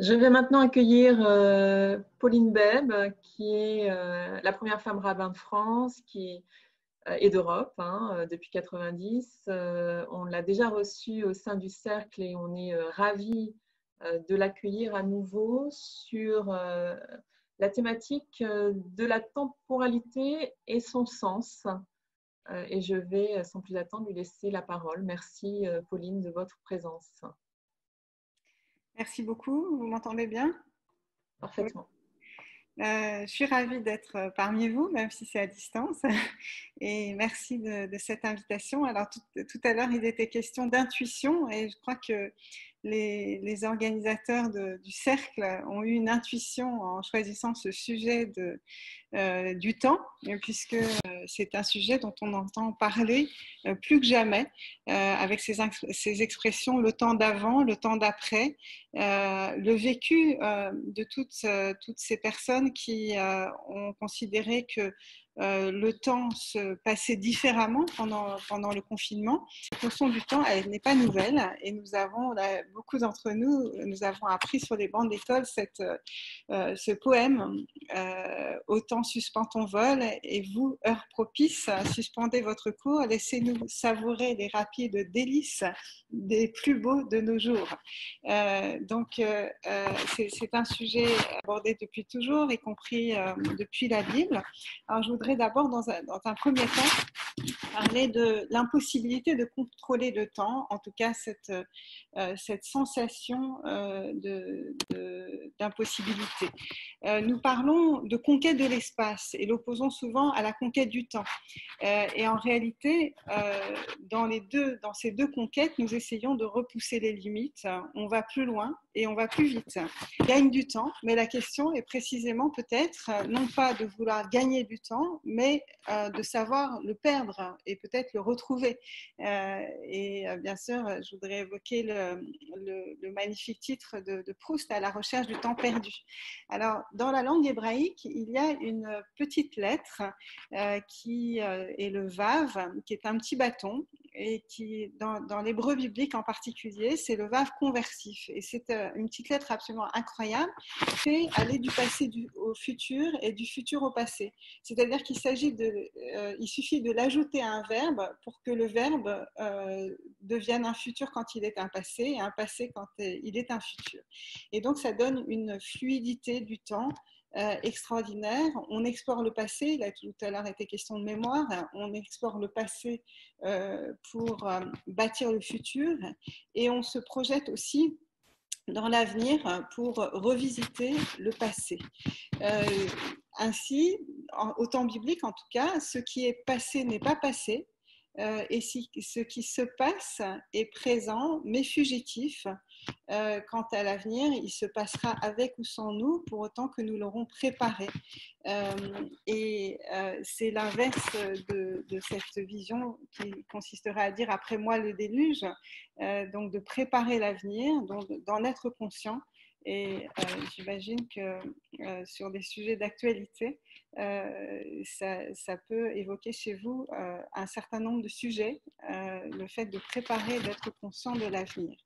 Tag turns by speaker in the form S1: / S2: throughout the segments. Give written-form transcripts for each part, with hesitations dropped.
S1: Je vais maintenant accueillir Pauline Beb, qui est la première femme rabbin de France et d'Europe depuis 90. On l'a déjà reçue au sein du cercle et on est ravis de l'accueillir à nouveau sur la thématique de la temporalité et son sens. Et je vais sans plus attendre lui laisser la parole. Merci Pauline de votre présence.
S2: Merci beaucoup, vous m'entendez bien?
S1: Parfaitement.
S2: Je suis ravie d'être parmi vous, même si c'est à distance. Et merci de cette invitation. Alors, tout à l'heure, il était question d'intuition et je crois que les organisateurs du cercle ont eu une intuition en choisissant ce sujet du temps, puisque c'est un sujet dont on entend parler plus que jamais, avec ces expressions, le temps d'avant, le temps d'après, le vécu de toutes ces personnes qui ont considéré que le temps se passait différemment pendant le confinement. Cette notion du temps, elle n'est pas nouvelle et beaucoup d'entre nous avons appris sur les bancs d'école ce poème Au temps suspend ton vol et vous, heure propice, suspendez votre cours, laissez-nous savourer les rapides délices des plus beaux de nos jours. C'est un sujet abordé depuis toujours, y compris depuis la Bible. Alors, je voudrais d'abord, dans un premier temps, parler de l'impossibilité de contrôler le temps, en tout cas cette sensation d'impossibilité. Nous parlons de conquête de l'espace et l'opposons souvent à la conquête du temps. Et en réalité, dans ces deux conquêtes, nous essayons de repousser les limites. On va plus loin et on va plus vite. On gagne du temps, mais la question est précisément peut-être non pas de vouloir gagner du temps, mais de savoir le perdre et peut-être le retrouver. Et bien sûr, je voudrais évoquer le magnifique titre de Proust, À la recherche du temps perdu. Alors, dans la langue hébraïque, il y a une petite lettre qui est le Vav, qui est un petit bâton, et qui, dans l'hébreu biblique en particulier, c'est le Vav conversif. Et c'est une petite lettre absolument incroyable, qui fait aller du passé au futur et du futur au passé. C'est-à-dire qu'il suffit de l'ajouter à un verbe pour que le verbe devienne un futur quand il est un passé et un passé quand il est un futur. Et donc, ça donne une fluidité du temps extraordinaire. On explore le passé, il a tout à l'heure été question de mémoire, on explore le passé pour bâtir le futur et on se projette aussi dans l'avenir pour revisiter le passé. Ainsi, au temps biblique en tout cas, ce qui est passé n'est pas passé, et ce qui se passe est présent mais fugitif. Quant à l'avenir, il se passera avec ou sans nous, pour autant que nous l'aurons préparé. C'est l'inverse de cette vision qui consisterait à dire après moi le déluge, donc de préparer l'avenir, d'en être conscient. Et j'imagine que sur des sujets d'actualité, ça peut évoquer chez vous un certain nombre de sujets, le fait de préparer, d'être conscient de l'avenir.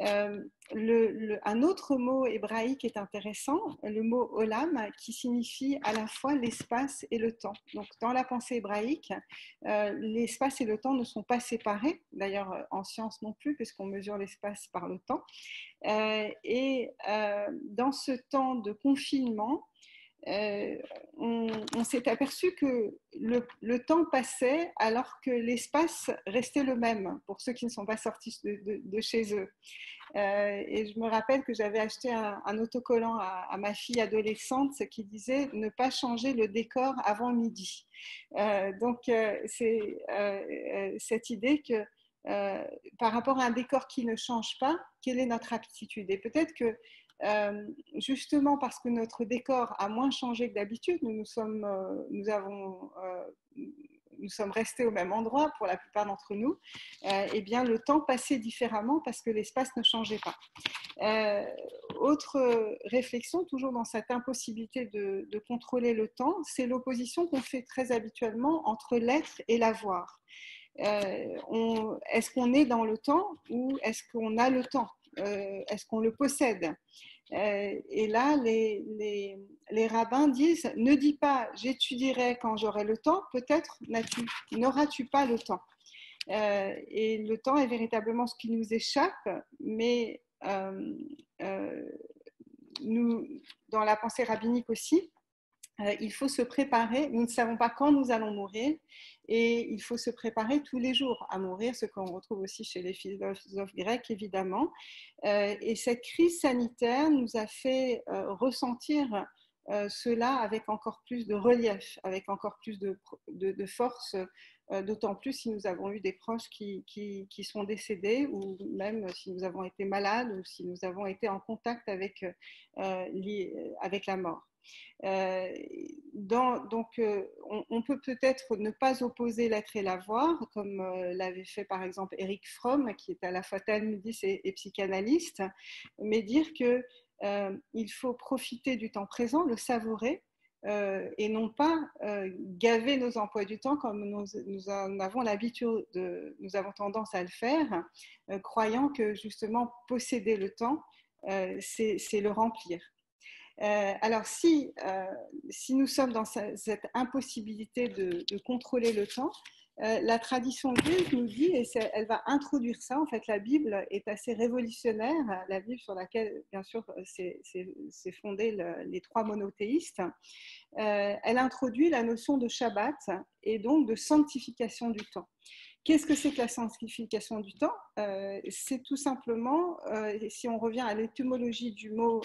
S2: Un autre mot hébraïque est intéressant, le mot olam, qui signifie à la fois l'espace et le temps. Donc, dans la pensée hébraïque, l'espace et le temps ne sont pas séparés, d'ailleurs en science non plus, puisqu'on mesure l'espace par le temps. Dans ce temps de confinement, on s'est aperçu que le temps passait alors que l'espace restait le même pour ceux qui ne sont pas sortis de chez eux. Et je me rappelle que j'avais acheté un autocollant à ma fille adolescente qui disait « Ne pas changer le décor avant midi ». C'est cette idée que par rapport à un décor qui ne change pas, quelle est notre aptitude? Et peut-être que justement parce que notre décor a moins changé que d'habitude, nous sommes restés au même endroit pour la plupart d'entre nous, eh bien le temps passait différemment parce que l'espace ne changeait pas. Autre réflexion, toujours dans cette impossibilité de contrôler le temps, c'est l'opposition qu'on fait très habituellement entre l'être et l'avoir. Est-ce qu'on est dans le temps ou est-ce qu'on a le temps? Est-ce qu'on le possède? Et là, les rabbins disent, ne dis pas, j'étudierai quand j'aurai le temps, peut-être n'auras-tu pas le temps. Et le temps est véritablement ce qui nous échappe, mais nous, dans la pensée rabbinique aussi, il faut se préparer. Nous ne savons pas quand nous allons mourir et il faut se préparer tous les jours à mourir, ce qu'on retrouve aussi chez les philosophes grecs, évidemment. Et cette crise sanitaire nous a fait ressentir cela avec encore plus de relief, avec encore plus de force, d'autant plus si nous avons eu des proches qui sont décédés ou même si nous avons été malades ou si nous avons été en contact avec la mort. On peut peut-être ne pas opposer l'être et l'avoir, comme l'avait fait par exemple Erich Fromm, qui est à la fois talmudiste et psychanalyste, mais dire qu'il faut profiter du temps présent, le savourer, et non pas gaver nos emplois du temps comme nous avons l'habitude, nous avons tendance à le faire, croyant que justement posséder le temps, c'est le remplir. Alors, si nous sommes dans cette impossibilité de contrôler le temps, la tradition juive nous dit, et elle va introduire ça, en fait, la Bible est assez révolutionnaire, la Bible sur laquelle, bien sûr, c'est fondé les trois monothéistes. Elle introduit la notion de Shabbat et donc de sanctification du temps. Qu'est-ce que c'est que la sanctification du temps? C'est tout simplement, si on revient à l'étymologie du mot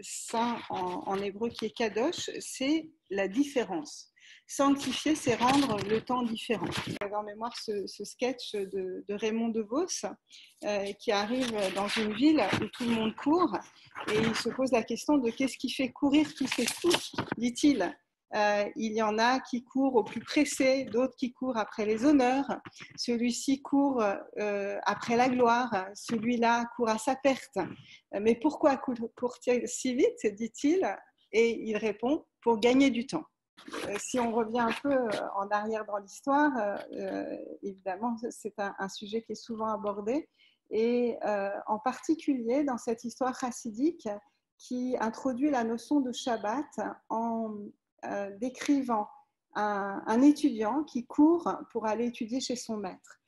S2: saint en hébreu qui est kadosh, c'est la différence. Sanctifier, c'est rendre le temps différent. J'avais en mémoire ce sketch de Raymond DeVos qui arrive dans une ville où tout le monde court et il se pose la question de qu'est-ce qui fait courir tous ces fous, dit-il. Il y en a qui courent au plus pressé, d'autres qui courent après les honneurs. Celui-ci court après la gloire, celui-là court à sa perte. Mais pourquoi court-il si vite, dit-il? Et il répond, pour gagner du temps. Si on revient un peu en arrière dans l'histoire, évidemment, c'est un sujet qui est souvent abordé. Et en particulier dans cette histoire chassidique qui introduit la notion de Shabbat en décrivant un étudiant qui court pour aller étudier chez son maître.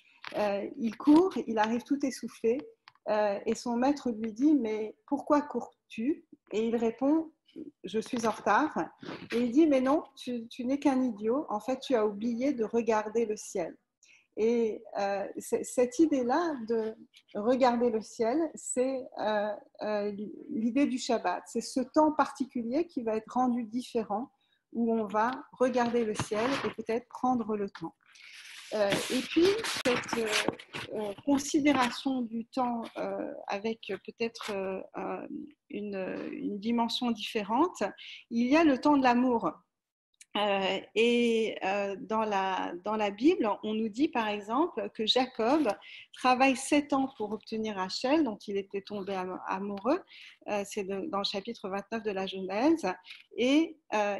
S2: Il court, il arrive tout essoufflé et son maître lui dit « Mais pourquoi cours-tu » Et il répond « Je suis en retard ». Et il dit « Mais non, tu n'es qu'un idiot, en fait tu as oublié de regarder le ciel ». Et cette idée-là de regarder le ciel, c'est l'idée du Shabbat. C'est ce temps particulier qui va être rendu différent où on va regarder le ciel et peut-être prendre le temps. Et puis, cette considération du temps avec peut-être une dimension différente, il y a le temps de l'amour. Dans la Bible, on nous dit par exemple que Jacob travaille 7 ans pour obtenir Rachel, dont il était tombé amoureux. C'est dans le chapitre 29 de la Genèse. Et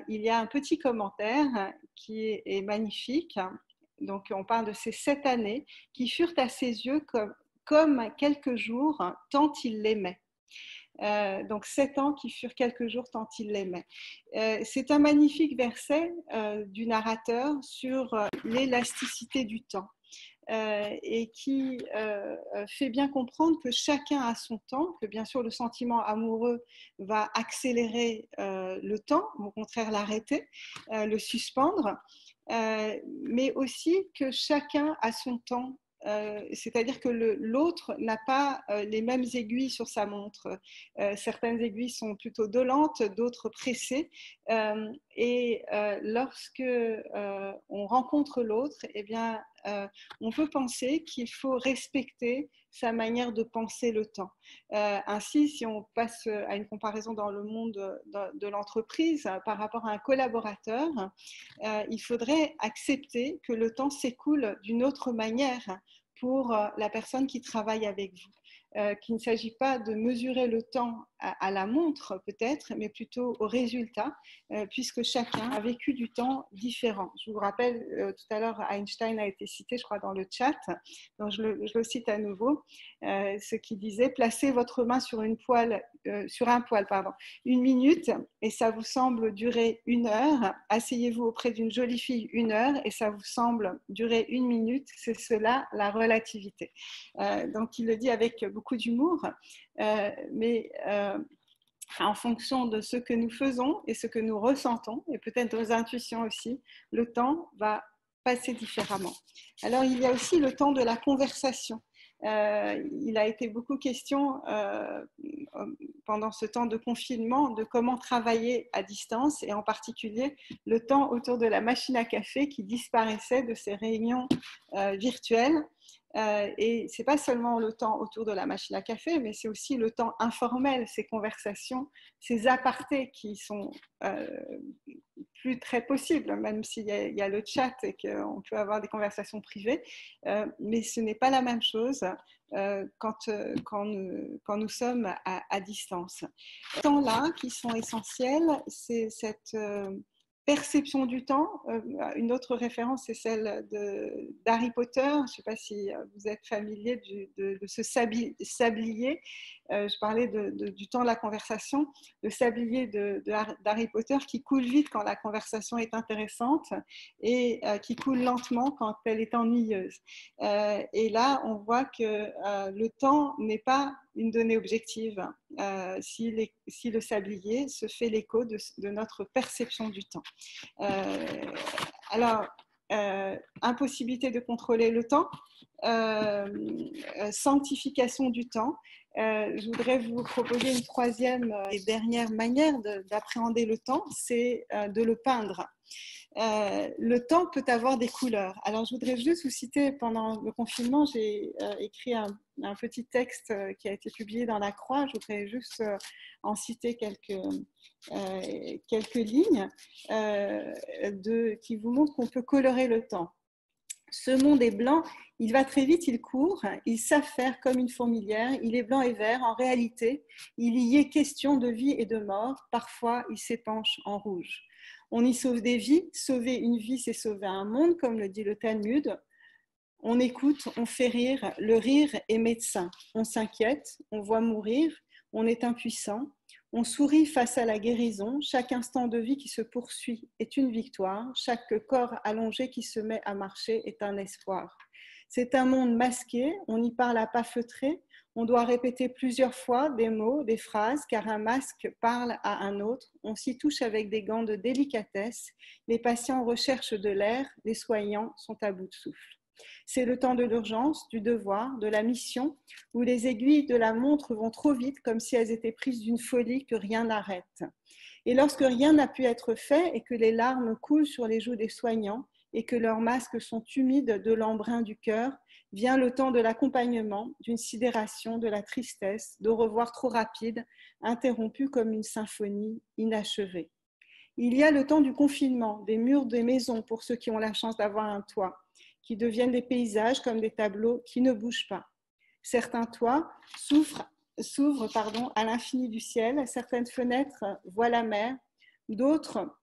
S2: il y a un petit commentaire qui est magnifique. Donc on parle de ces 7 années qui furent à ses yeux comme quelques jours, tant il l'aimait. Donc 7 ans qui furent quelques jours tant il l'aimait. C'est un magnifique verset du narrateur sur l'élasticité du temps et qui fait bien comprendre que chacun a son temps, que bien sûr le sentiment amoureux va accélérer le temps, au contraire l'arrêter, le suspendre, mais aussi que chacun a son temps. C'est-à-dire que l'autre n'a pas les mêmes aiguilles sur sa montre. Certaines aiguilles sont plutôt dolentes, d'autres pressées. Et lorsque on rencontre l'autre, eh bien, on peut penser qu'il faut respecter sa manière de penser le temps. Ainsi, si on passe à une comparaison dans le monde de l'entreprise par rapport à un collaborateur, il faudrait accepter que le temps s'écoule d'une autre manière pour la personne qui travaille avec vous. qu'il ne s'agit pas de mesurer le temps à la montre peut-être, mais plutôt au résultat, puisque chacun a vécu du temps différent. Je vous rappelle, tout à l'heure, Einstein a été cité, je crois, dans le chat, donc je le cite à nouveau, ce qui disait « Placez votre main sur un poil, 1 minute, et ça vous semble durer 1 heure. Asseyez-vous auprès d'une jolie fille 1 heure, et ça vous semble durer 1 minute. C'est cela, la relativité. » Donc, il le dit avec beaucoup d'humour, mais en fonction de ce que nous faisons et ce que nous ressentons, et peut-être nos intuitions aussi, le temps va passer différemment. Alors, il y a aussi le temps de la conversation. Il a été beaucoup question pendant ce temps de confinement de comment travailler à distance, et en particulier le temps autour de la machine à café qui disparaissait de ces réunions virtuelles. Et ce n'est pas seulement le temps autour de la machine à café, mais c'est aussi le temps informel, ces conversations, ces apartés qui sont plus très possibles, même s'il y a le chat et qu'on peut avoir des conversations privées, mais ce n'est pas la même chose quand nous sommes à distance. Ces temps-là qui sont essentiels, c'est cette perception du temps. Une autre référence, c'est celle d'Harry Potter. Je ne sais pas si vous êtes familier de ce sablier. Je parlais du temps de la conversation, le sablier d'Harry Potter qui coule vite quand la conversation est intéressante et qui coule lentement quand elle est ennuyeuse. Et là, on voit que le temps n'est pas une donnée objective si le sablier se fait l'écho de notre perception du temps. Alors, impossibilité de contrôler le temps, sanctification du temps. Je voudrais vous proposer une troisième et dernière manière d'appréhender le temps, c'est de le peindre. Le temps peut avoir des couleurs. Alors, je voudrais juste vous citer, pendant le confinement, j'ai écrit un petit texte qui a été publié dans La Croix. Je voudrais juste en citer quelques lignes qui vous montrent qu'on peut colorer le temps. Ce monde est blanc, il va très vite, il court, il s'affaire comme une fourmilière, il est blanc et vert, en réalité, il y est question de vie et de mort, parfois il s'épanche en rouge. On y sauve des vies, sauver une vie c'est sauver un monde, comme le dit le Talmud. On écoute, on fait rire, le rire est médecin. On s'inquiète, on voit mourir, on est impuissant. On sourit face à la guérison. Chaque instant de vie qui se poursuit est une victoire. Chaque corps allongé qui se met à marcher est un espoir. C'est un monde masqué, on n'y parle à pas feutré. On doit répéter plusieurs fois des mots, des phrases, car un masque parle à un autre. On s'y touche avec des gants de délicatesse. Les patients recherchent de l'air, les soignants sont à bout de souffle. C'est le temps de l'urgence, du devoir, de la mission, où les aiguilles de la montre vont trop vite, comme si elles étaient prises d'une folie que rien n'arrête. Et lorsque rien n'a pu être fait et que les larmes coulent sur les joues des soignants et que leurs masques sont humides de l'embrun du cœur, vient le temps de l'accompagnement, d'une sidération, de la tristesse, de revoir trop rapide, interrompu comme une symphonie inachevée. Il y a le temps du confinement, des murs des maisons pour ceux qui ont la chance d'avoir un toit, qui deviennent des paysages comme des tableaux qui ne bougent pas. Certains toits s'ouvrent à l'infini du ciel, certaines fenêtres voient la mer, d'autres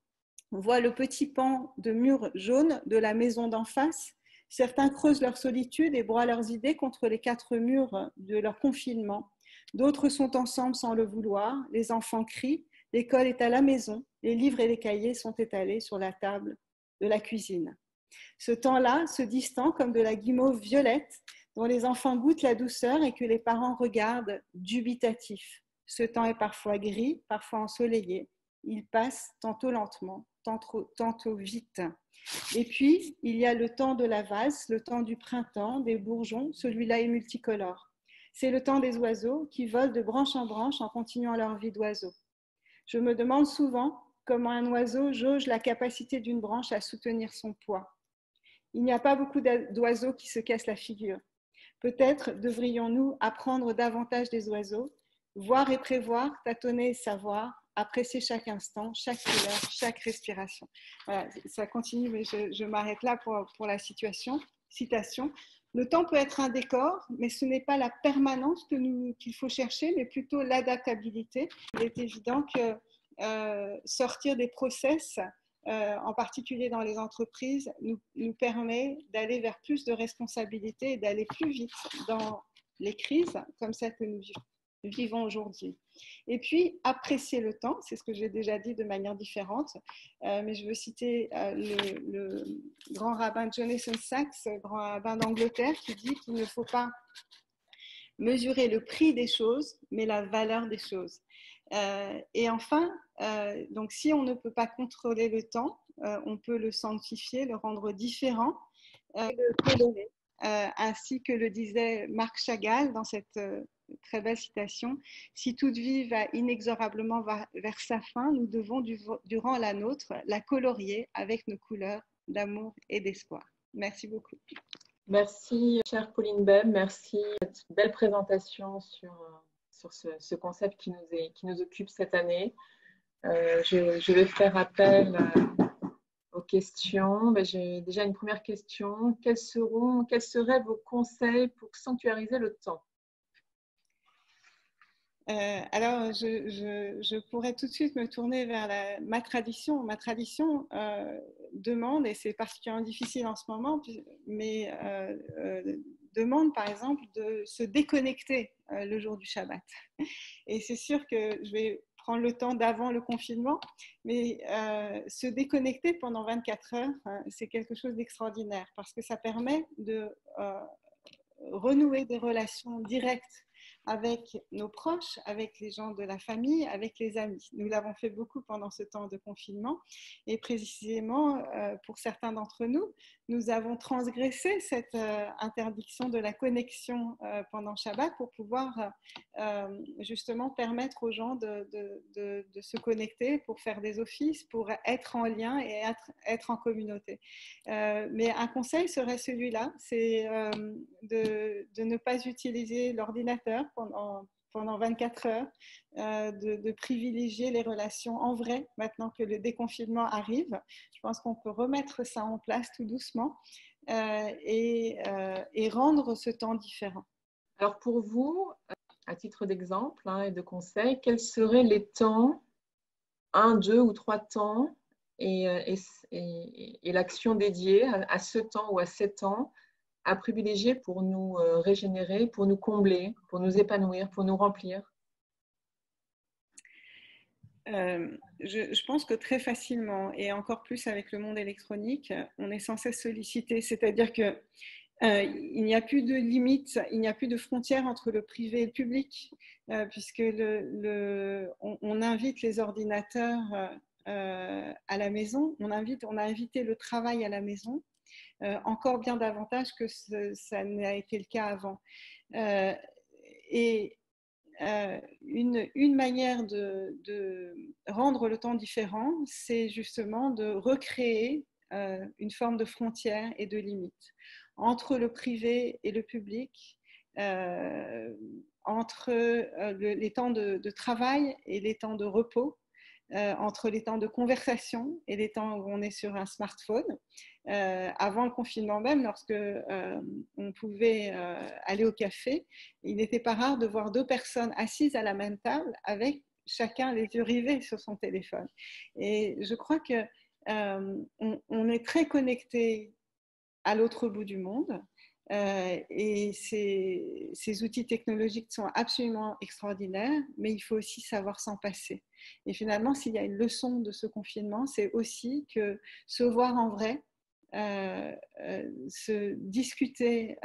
S2: voient le petit pan de mur jaune de la maison d'en face. Certains creusent leur solitude et broient leurs idées contre les 4 murs de leur confinement. D'autres sont ensemble sans le vouloir, les enfants crient, l'école est à la maison, les livres et les cahiers sont étalés sur la table de la cuisine. Ce temps-là se distend comme de la guimauve violette dont les enfants goûtent la douceur et que les parents regardent dubitatifs. Ce temps est parfois gris, parfois ensoleillé. Il passe tantôt lentement, tantôt vite. Et puis, il y a le temps de la valse, le temps du printemps, des bourgeons, celui-là est multicolore. C'est le temps des oiseaux qui volent de branche en branche en continuant leur vie d'oiseau. Je me demande souvent comment un oiseau jauge la capacité d'une branche à soutenir son poids. Il n'y a pas beaucoup d'oiseaux qui se cassent la figure. Peut-être devrions-nous apprendre davantage des oiseaux, voir et prévoir, tâtonner et savoir, apprécier chaque instant, chaque couleur, chaque respiration. Voilà, ça continue, mais je m'arrête là pour la citation. Le temps peut être un décor, mais ce n'est pas la permanence qu'il faut chercher, mais plutôt l'adaptabilité. Il est évident que sortir des process, en particulier dans les entreprises, nous permet d'aller vers plus de responsabilité et d'aller plus vite dans les crises comme celle que nous vivons aujourd'hui. Et puis, apprécier le temps, c'est ce que j'ai déjà dit de manière différente, mais je veux citer le grand rabbin Jonathan Sacks, grand rabbin d'Angleterre, qui dit qu'il ne faut pas mesurer le prix des choses, mais la valeur des choses. Et enfin, donc si on ne peut pas contrôler le temps, on peut le sanctifier, le rendre différent, le colorer. Ainsi que le disait Marc Chagall dans cette très belle citation, si toute vie va inexorablement vers sa fin, nous devons, durant la nôtre, la colorier avec nos couleurs d'amour et d'espoir. Merci beaucoup.
S1: Merci, chère Pauline Beb. Merci pour cette belle présentation sur ce concept qui nous occupe cette année. Je vais faire appel aux questions. J'ai déjà une première question. Quels seraient vos conseils pour sanctuariser le temps?
S2: Alors, je pourrais tout de suite me tourner vers ma tradition. Ma tradition demande, et c'est particulièrement difficile en ce moment, mais demande par exemple de se déconnecter le jour du Shabbat. Et c'est sûr que je vais prendre le temps d'avant le confinement, mais se déconnecter pendant 24 heures, c'est quelque chose d'extraordinaire parce que ça permet de renouer des relations directes avec nos proches, avec les gens de la famille, avec les amis. Nous l'avons fait beaucoup pendant ce temps de confinement et précisément pour certains d'entre nous, nous avons transgressé cette interdiction de la connexion pendant Shabbat pour pouvoir justement permettre aux gens de se connecter pour faire des offices, pour être en lien et être en communauté. Mais un conseil serait celui-là, c'est de ne pas utiliser l'ordinateur pendant 24 heures, de privilégier les relations en vrai maintenant que le déconfinement arrive. Je pense qu'on peut remettre ça en place tout doucement et rendre ce temps différent.
S1: Alors pour vous, à titre d'exemple et de conseil, quels seraient les temps, 1, 2 ou 3 temps et l'action dédiée à ce temps ou à ces temps à privilégier pour nous régénérer, pour nous combler, pour nous épanouir, pour nous remplir?
S2: Je pense que très facilement, et encore plus avec le monde électronique, on est sans cesse sollicité. C'est-à-dire que il n'y a plus de limites, il n'y a plus de frontières entre le privé et le public, puisque on invite les ordinateurs à la maison, on a invité le travail à la maison, encore bien davantage que ça n'a été le cas avant. Une manière de rendre le temps différent, c'est justement de recréer une forme de frontière et de limite entre le privé et le public, entre les temps de travail et les temps de repos, entre les temps de conversation et les temps où on est sur un smartphone. Avant le confinement même, lorsque on pouvait aller au café, il n'était pas rare de voir 2 personnes assises à la même table avec chacun les yeux rivés sur son téléphone. Et je crois que on est très connecté à l'autre bout du monde. Et ces outils technologiques sont absolument extraordinaires, mais il faut aussi savoir s'en passer. Et finalement, s'il y a une leçon de ce confinement, c'est aussi que se voir en vrai, se discuter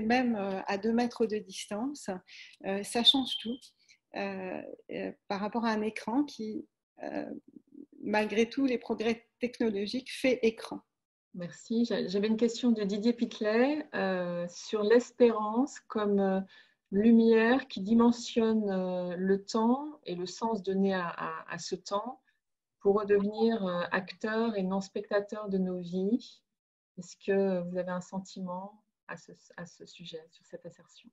S2: même à 2 mètres de distance, ça change tout par rapport à un écran qui, malgré tous les progrès technologiques, fait écran.
S1: Merci. J'avais une question de Didier Pitlet sur l'espérance comme lumière qui dimensionne le temps et le sens donné à ce temps pour redevenir acteur et non spectateur de nos vies. Est-ce que vous avez un sentiment à ce sujet, sur cette assertion?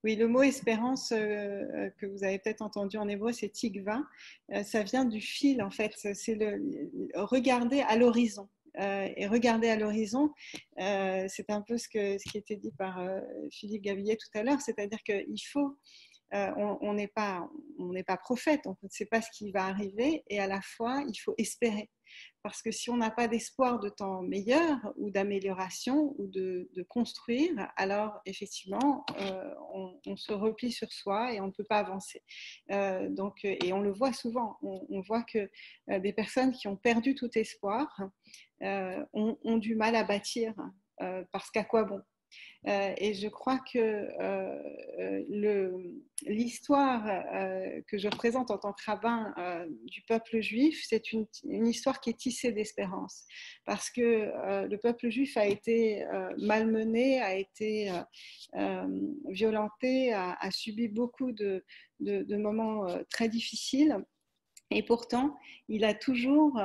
S2: Oui, le mot espérance que vous avez peut-être entendu en hébreu, c'est tikva. Ça vient du fil, en fait. C'est regarder à l'horizon. et regarder à l'horizon. C'est un peu ce qui était dit par Philippe Gabillet tout à l'heure, c'est-à-dire qu'il faut on n'est pas prophète, on ne sait pas ce qui va arriver, et à la fois il faut espérer, parce que si on n'a pas d'espoir de temps meilleur ou d'amélioration ou de construire, alors effectivement on se replie sur soi et on ne peut pas avancer. Et on le voit souvent, on voit que des personnes qui ont perdu tout espoir ont du mal à bâtir, parce qu'à quoi bon? Et je crois que l'histoire que je représente en tant que rabbin du peuple juif, c'est une histoire qui est tissée d'espérance. Parce que le peuple juif a été malmené, a été violenté, a subi beaucoup de moments très difficiles. Et pourtant, il a toujours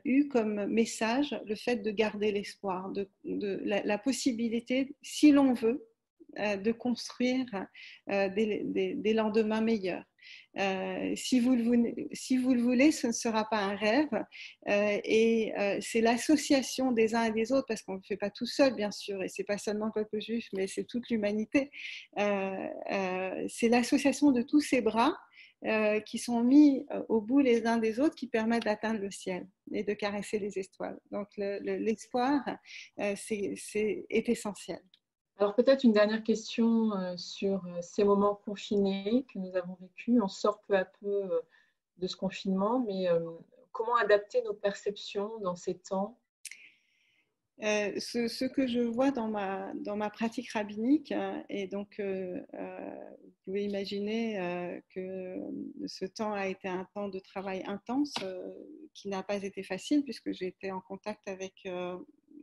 S2: eu comme message le fait de garder l'espoir, la possibilité, si l'on veut, de construire des lendemains meilleurs. Si vous le voulez, ce ne sera pas un rêve. C'est l'association des uns et des autres, parce qu'on ne le fait pas tout seul, bien sûr, et ce n'est pas seulement le peuple juif, mais c'est toute l'humanité. C'est l'association de tous ces bras qui sont mis au bout les uns des autres, qui permettent d'atteindre le ciel et de caresser les étoiles. Donc l'espoir est essentiel.
S1: Alors peut-être une dernière question sur ces moments confinés que nous avons vécus. On sort peu à peu de ce confinement, mais comment adapter nos perceptions dans ces temps?
S2: Ce que je vois dans ma pratique rabbinique, et donc vous pouvez imaginer que ce temps a été un temps de travail intense qui n'a pas été facile, puisque j'ai été en contact avec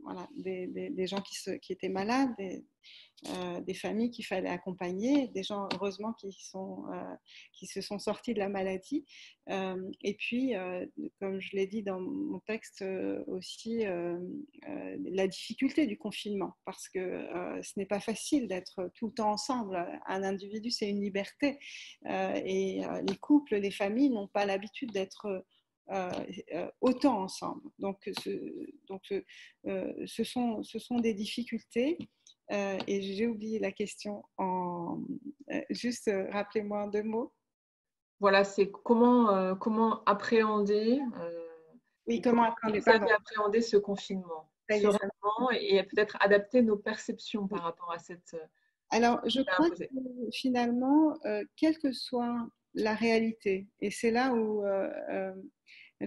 S2: voilà, des gens qui étaient malades, des familles qu'il fallait accompagner, des gens heureusement qui se sont sortis de la maladie. Et puis, comme je l'ai dit dans mon texte aussi, la difficulté du confinement, parce que ce n'est pas facile d'être tout le temps ensemble. Un individu, c'est une liberté. Et les couples, les familles n'ont pas l'habitude d'être autant ensemble. Donc, ce sont des difficultés. Et j'ai oublié la question juste rappelez-moi en 2 mots.
S1: Voilà, c'est comment appréhender,
S2: Oui,
S1: ou
S2: comment
S1: comment
S2: appréhender,
S1: vous avez
S2: pardon.
S1: appréhendé ce confinement
S2: Ça y est, ça.
S1: sereinement et peut-être adapter nos perceptions par rapport à cette
S2: Alors, je crois
S1: imposée.
S2: que finalement, quelle que soit la réalité, et c'est là où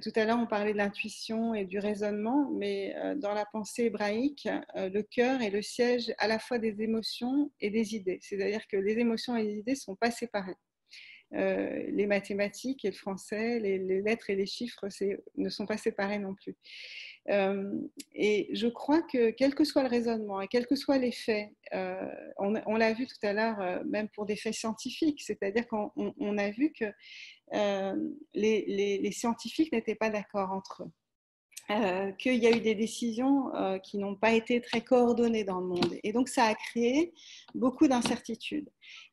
S2: tout à l'heure on parlait de l'intuition et du raisonnement, mais dans la pensée hébraïque, le cœur est le siège à la fois des émotions et des idées. C'est-à-dire que les émotions et les idées ne sont pas séparées. Les mathématiques et le français, les lettres et les chiffres ne sont pas séparés non plus. Et je crois que quel que soit le raisonnement et quels que soient les faits, on l'a vu tout à l'heure, même pour des faits scientifiques, c'est-à-dire qu'on a vu que les scientifiques n'étaient pas d'accord entre eux. Qu'il y a eu des décisions qui n'ont pas été très coordonnées dans le monde. Et donc, ça a créé beaucoup d'incertitudes.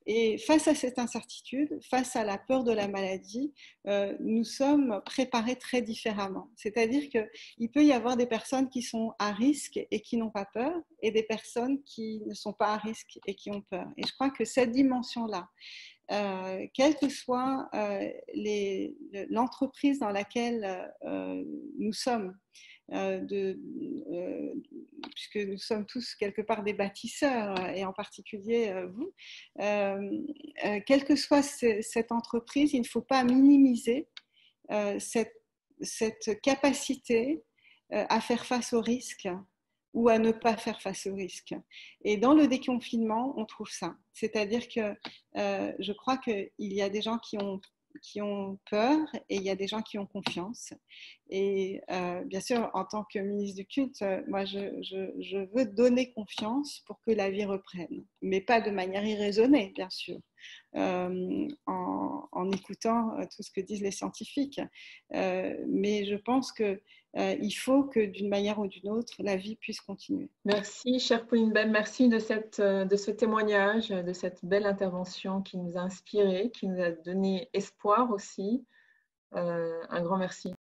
S2: Et face à cette incertitude, face à la peur de la maladie, nous sommes préparés très différemment. C'est-à-dire qu'il peut y avoir des personnes qui sont à risque et qui n'ont pas peur, et des personnes qui ne sont pas à risque et qui ont peur. Et je crois que cette dimension-là, quelle que soit l'entreprise dans laquelle nous sommes, puisque nous sommes tous quelque part des bâtisseurs, et en particulier vous, quelle que soit cette entreprise, il ne faut pas minimiser cette capacité à faire face aux risques ou à ne pas faire face aux risques. Et dans le déconfinement, on trouve ça. C'est-à-dire que je crois qu'il y a des gens qui ont peur et il y a des gens qui ont confiance. Et bien sûr, en tant que ministre du culte, moi, je veux donner confiance pour que la vie reprenne, mais pas de manière irraisonnée, bien sûr, en écoutant tout ce que disent les scientifiques. Mais je pense qu'il faut que d'une manière ou d'une autre, la vie puisse continuer.
S1: Merci, chère Pauline Bem, merci de ce témoignage, de cette belle intervention qui nous a inspirés, qui nous a donné espoir aussi. Un grand merci.